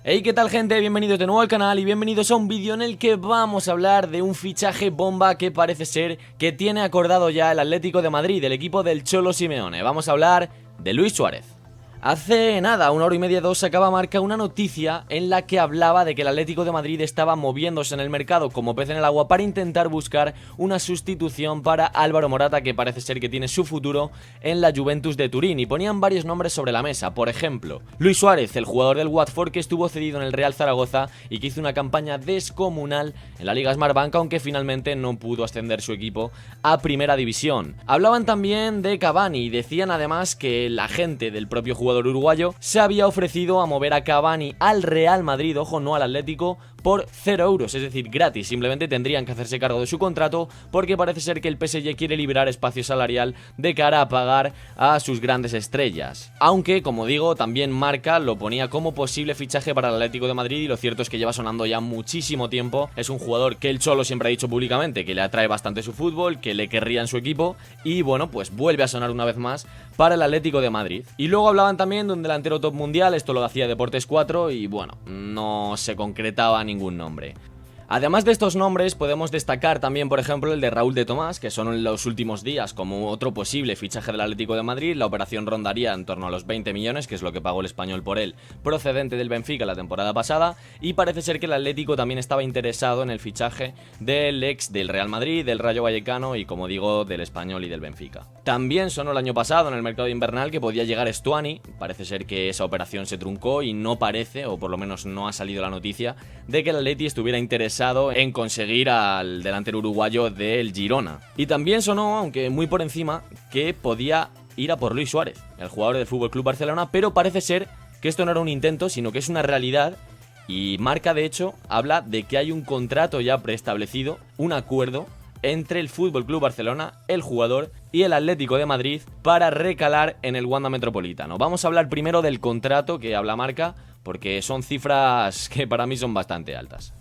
Hey, ¿qué tal, gente? Bienvenidos de nuevo al canal y bienvenidos a un vídeo en el que vamos a hablar de un fichaje bomba que parece ser que tiene acordado ya el Atlético de Madrid, el equipo del Cholo Simeone. Vamos a hablar de Luis Suárez. Hace nada, una hora y media, dos, sacaba Marca una noticia en la que hablaba de que el Atlético de Madrid estaba moviéndose en el mercado como pez en el agua para intentar buscar una sustitución para Álvaro Morata, que parece ser que tiene su futuro en la Juventus de Turín, y ponían varios nombres sobre la mesa. Por ejemplo, Luis Suárez, el jugador del Watford que estuvo cedido en el Real Zaragoza y que hizo una campaña descomunal en la Liga Smartbank, aunque finalmente no pudo ascender su equipo a Primera División. Hablaban también de Cavani y decían además que la gente del propio jugador uruguayo se había ofrecido a mover a Cavani al Real Madrid, ojo, no al Atlético, por 0 euros, es decir, gratis. Simplemente tendrían que hacerse cargo de su contrato porque parece ser que el PSG quiere liberar espacio salarial de cara a pagar a sus grandes estrellas. Aunque, como digo, también Marca lo ponía como posible fichaje para el Atlético de Madrid, y lo cierto es que lleva sonando ya muchísimo tiempo. Es un jugador que el Cholo siempre ha dicho públicamente que le atrae bastante su fútbol, que le querría en su equipo, y bueno, pues vuelve a sonar una vez más para el Atlético de Madrid. Y luego hablaban también de un delantero top mundial, esto lo hacía Deportes 4 y bueno, no se concretaba ningún nombre. Además de estos nombres, podemos destacar también, por ejemplo, el de Raúl de Tomás, que son en los últimos días como otro posible fichaje del Atlético de Madrid. La operación rondaría en torno a los 20 millones, que es lo que pagó el Español por él, procedente del Benfica la temporada pasada, y parece ser que el Atlético también estaba interesado en el fichaje del ex del Real Madrid, del Rayo Vallecano y, como digo, del Español y del Benfica. También sonó el año pasado en el mercado invernal que podía llegar Stuani. Parece ser que esa operación se truncó y no parece, o por lo menos no ha salido la noticia, de que el Atleti estuviera interesado en conseguir al delantero uruguayo del Girona. Y también sonó, aunque muy por encima, que podía ir a por Luis Suárez, el jugador del FC Barcelona, pero parece ser que esto no era un intento, sino que es una realidad. Y Marca, de hecho, habla de que hay un contrato ya preestablecido, un acuerdo entre el FC Barcelona, el jugador y el Atlético de Madrid para recalar en el Wanda Metropolitano. Vamos a hablar primero del contrato que habla Marca, porque son cifras que para mí son bastante altas.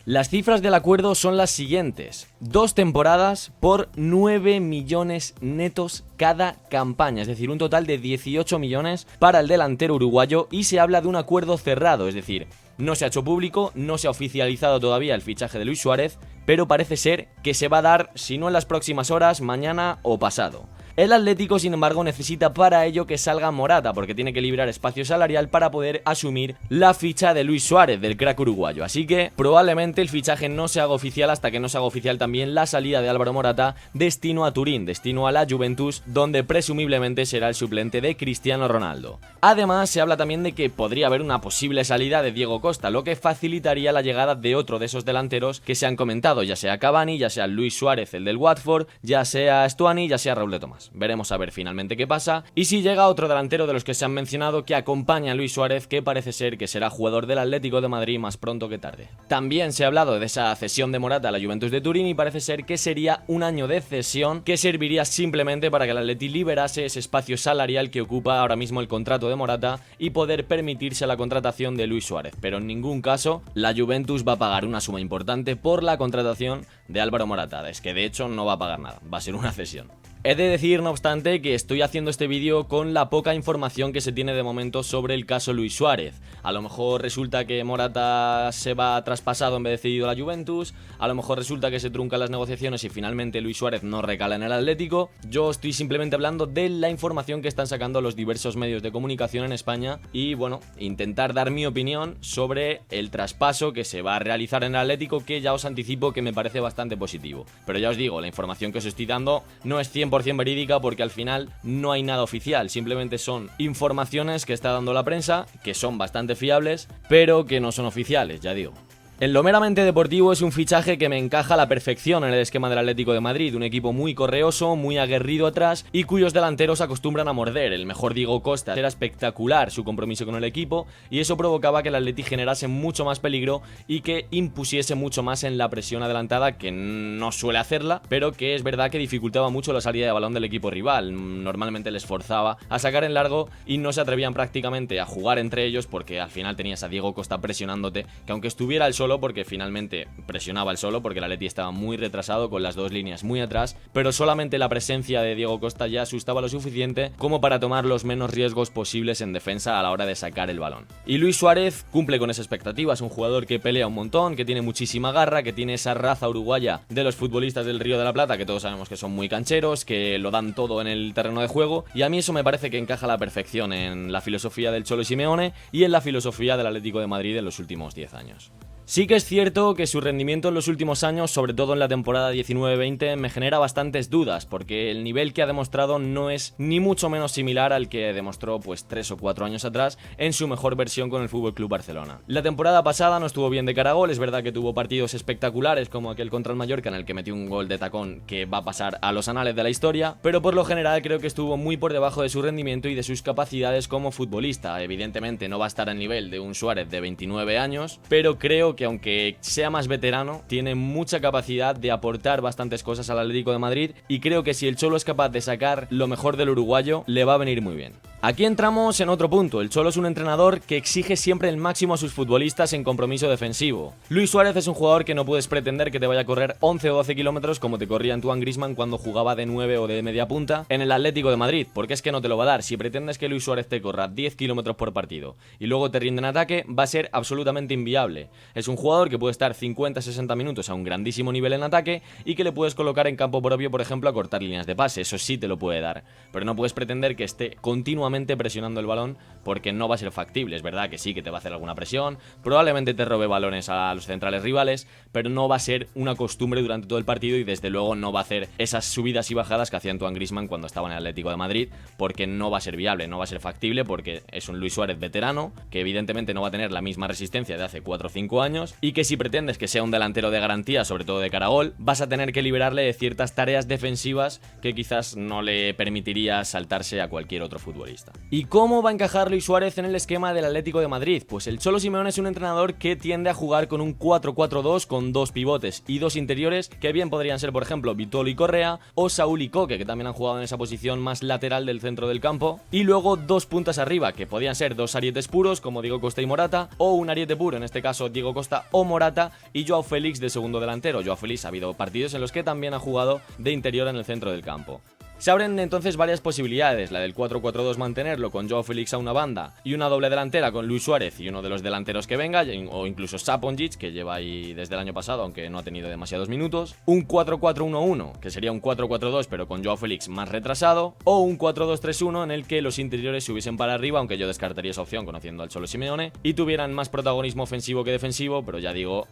Las cifras del acuerdo son las siguientes: 2 temporadas por 9 millones netos cada campaña, es decir, un total de 18 millones para el delantero uruguayo, y se habla de un acuerdo cerrado, es decir, no se ha hecho público, no se ha oficializado todavía el fichaje de Luis Suárez, pero parece ser que se va a dar, si no en las próximas horas, mañana o pasado. El Atlético, sin embargo, necesita para ello que salga Morata, porque tiene que liberar espacio salarial para poder asumir la ficha de Luis Suárez, del crack uruguayo. Así que probablemente el fichaje no se haga oficial hasta que no se haga oficial también la salida de Álvaro Morata, destino a Turín, destino a la Juventus, donde presumiblemente será el suplente de Cristiano Ronaldo. Además, se habla también de que podría haber una posible salida de Diego Costa, lo que facilitaría la llegada de otro de esos delanteros que se han comentado, ya sea Cavani, ya sea Luis Suárez, el del Watford, ya sea Stuani, ya sea Raúl de Tomás. Veremos a ver finalmente qué pasa y si llega otro delantero de los que se han mencionado que acompaña a Luis Suárez, que parece ser que será jugador del Atlético de Madrid más pronto que tarde. También se ha hablado de esa cesión de Morata a la Juventus de Turín y parece ser que sería un año de cesión que serviría simplemente para que el Atleti liberase ese espacio salarial que ocupa ahora mismo el contrato de Morata y poder permitirse la contratación de Luis Suárez, pero en ningún caso la Juventus va a pagar una suma importante por la contratación de Álvaro Morata. Es que de hecho no va a pagar nada, va a ser una cesión. He de decir, no obstante, que estoy haciendo este vídeo con la poca información que se tiene de momento sobre el caso Luis Suárez. A lo mejor resulta que Morata se va traspasado en vez de cedido a la Juventus, a lo mejor resulta que se truncan las negociaciones y finalmente Luis Suárez no recala en el Atlético. Yo estoy simplemente hablando de la información que están sacando los diversos medios de comunicación en España y, bueno, intentar dar mi opinión sobre el traspaso que se va a realizar en el Atlético, que ya os anticipo que me parece bastante positivo. Pero ya os digo, la información que os estoy dando no es 100% verídica, porque al final no hay nada oficial, simplemente son informaciones que está dando la prensa, que son bastante fiables, pero que no son oficiales, ya digo. En lo meramente deportivo es un fichaje que me encaja a la perfección en el esquema del Atlético de Madrid, un equipo muy correoso, muy aguerrido atrás y cuyos delanteros acostumbran a morder. El mejor Diego Costa era espectacular su compromiso con el equipo y eso provocaba que el Atleti generase mucho más peligro y que impusiese mucho más en la presión adelantada, que no suele hacerla, pero que es verdad que dificultaba mucho la salida de balón del equipo rival. Normalmente les forzaba a sacar en largo y no se atrevían prácticamente a jugar entre ellos, porque al final tenías a Diego Costa presionándote, que aunque estuviera el solo solo porque finalmente presionaba el solo, porque el Atleti estaba muy retrasado con las dos líneas muy atrás, pero solamente la presencia de Diego Costa ya asustaba lo suficiente como para tomar los menos riesgos posibles en defensa a la hora de sacar el balón. Y Luis Suárez cumple con esa expectativa, es un jugador que pelea un montón, que tiene muchísima garra, que tiene esa raza uruguaya de los futbolistas del Río de la Plata, que todos sabemos que son muy cancheros, que lo dan todo en el terreno de juego, y a mí eso me parece que encaja a la perfección en la filosofía del Cholo Simeone y en la filosofía del Atlético de Madrid en los últimos 10 años. Sí que es cierto que su rendimiento en los últimos años, sobre todo en la temporada 19-20, me genera bastantes dudas, porque el nivel que ha demostrado no es ni mucho menos similar al que demostró pues 3 o 4 años atrás en su mejor versión con el FC Barcelona. La temporada pasada no estuvo bien de cara a gol, es verdad que tuvo partidos espectaculares como aquel contra el Mallorca en el que metió un gol de tacón que va a pasar a los anales de la historia, pero por lo general creo que estuvo muy por debajo de su rendimiento y de sus capacidades como futbolista. Evidentemente no va a estar al nivel de un Suárez de 29 años, pero creo que aunque sea más veterano, tiene mucha capacidad de aportar bastantes cosas al Atlético de Madrid y creo que si el Cholo es capaz de sacar lo mejor del uruguayo, le va a venir muy bien. Aquí entramos en otro punto, el Cholo es un entrenador que exige siempre el máximo a sus futbolistas en compromiso defensivo. Luis Suárez es un jugador que no puedes pretender que te vaya a correr 11 o 12 kilómetros como te corría Antoine Griezmann cuando jugaba de 9 o de media punta en el Atlético de Madrid, porque es que no te lo va a dar. Si pretendes que Luis Suárez te corra 10 kilómetros por partido y luego te rinde en ataque, va a ser absolutamente inviable. Es un jugador que puede estar 50-60 minutos a un grandísimo nivel en ataque y que le puedes colocar en campo propio, por ejemplo, a cortar líneas de pase, eso sí te lo puede dar, pero no puedes pretender que esté continuamente presionando el balón porque no va a ser factible. Es verdad que sí, que te va a hacer alguna presión, probablemente te robe balones a los centrales rivales, pero no va a ser una costumbre durante todo el partido y desde luego no va a hacer esas subidas y bajadas que hacía Antoine Griezmann cuando estaba en el Atlético de Madrid, porque no va a ser viable, no va a ser factible, porque es un Luis Suárez veterano que evidentemente no va a tener la misma resistencia de hace 4 o 5 años y que si pretendes que sea un delantero de garantía, sobre todo de cara a gol, vas a tener que liberarle de ciertas tareas defensivas que quizás no le permitiría saltarse a cualquier otro futbolista. ¿Y cómo va a encajar Luis Suárez en el esquema del Atlético de Madrid? Pues el Cholo Simeone es un entrenador que tiende a jugar con un 4-4-2 con 2 pivotes y 2 interiores que bien podrían ser, por ejemplo, Vitolo y Correa o Saúl y Coque, que también han jugado en esa posición más lateral del centro del campo, y luego 2 puntas arriba, que podían ser 2 arietes puros como Diego Costa y Morata, o un ariete puro, en este caso Diego Costa o Morata, y Joao Félix de segundo delantero. Joao Félix ha habido partidos en los que también ha jugado de interior en el centro del campo. Se abren entonces varias posibilidades, la del 4-4-2 mantenerlo con Joao Félix a una banda y una doble delantera con Luis Suárez y uno de los delanteros que venga, o incluso Saponjic, que lleva ahí desde el año pasado aunque no ha tenido demasiados minutos, un 4-4-1-1, que sería un 4-4-2 pero con Joao Félix más retrasado, o un 4-2-3-1 en el que los interiores se hubiesen para arriba, aunque yo descartaría esa opción conociendo al Cholo Simeone, y tuvieran más protagonismo ofensivo que defensivo, pero ya digo,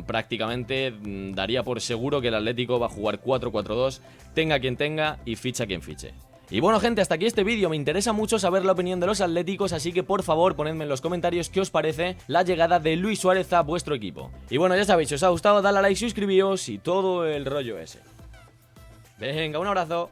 prácticamente daría por seguro que el Atlético va a jugar 4-4-2, tenga quien tenga y ficha quien fiche. Y bueno, gente, hasta aquí este vídeo. Me interesa mucho saber la opinión de los atléticos, así que por favor ponedme en los comentarios qué os parece la llegada de Luis Suárez a vuestro equipo. Y bueno, ya sabéis, si os ha gustado, dale a like, suscribíos y todo el rollo ese. Venga, un abrazo.